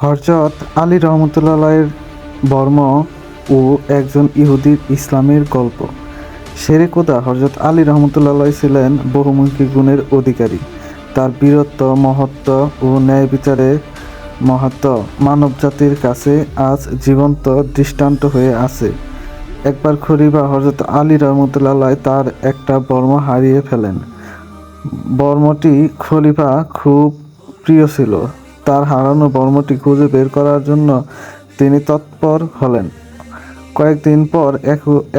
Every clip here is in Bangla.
হযরত আলী রহমতুল্লাহের বর্ম ও একজন ইহুদির ইসলামের গল্প। শেরে খোদা হযরত আলী রহমতুল্লাহ ছিলেন বহুমুখী গুণের অধিকারী। তার বীরত্ব, মহত্ব ও ন্যায় বিচারের মাহাত্ম্য মানবজাতির কাছে আজ জীবন্ত দৃষ্টান্ত হয়ে আছে। একবার খলিফা হযরত আলী রহমতুল্লাহ তার একটা বর্ম হারিয়ে ফেলেন। বর্মটি খলিফা খুব প্রিয় ছিল। তার হারানো বর্মটি খুঁজে বের করার জন্য তিনি তৎপর হলেন। কয়েকদিন পর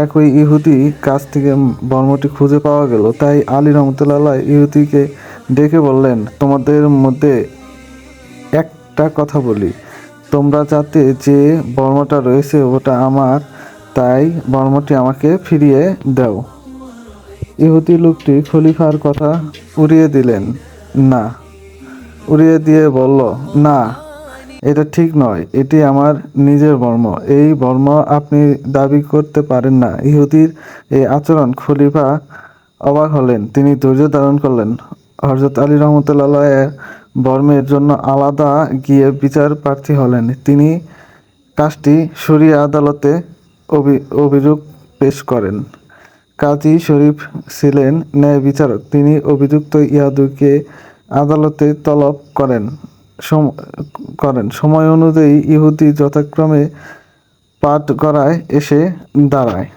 একই ইহুদি কাছ থেকে বর্মটি খুঁজে পাওয়া গেল। তাই আলী রহমতুল্লাহ ইহুদিকে ডেকে বললেন, তোমাদের মধ্যে একটা কথা বলি, তোমরা যাতে যে বর্মটা রয়েছে ওটা আমার, তাই বর্মটি আমাকে ফিরিয়ে দাও। ইহুদি লোকটি খলিফার কথা উড়িয়ে দিয়ে বলল, না, এটা ঠিক নয়, এটি আমার নিজের বর্ম। এই বর্ম আপনি দাবি করতে পারেন না। ইহুদির এই আচরণ খলিফা অবাক হলেন। তিনি ধৈর্য ধারণ করলেন। হযরত আলী রহমতুল্লাহ বর্মের জন্য আলাদা গিয়ে বিচার প্রার্থী হলেন। তিনি কাজটি শরিয়া আদালতে অভিযোগ পেশ করেন। কাজী শরীফ ছিলেন ন্যায় বিচারক। তিনি অভিযুক্ত ইহুদিকে আদালতে তলব করেন। সময় অনুযায়ী ইহুদি যথাক্রমে পাঠগড়ায় এসে দাঁড়ায়।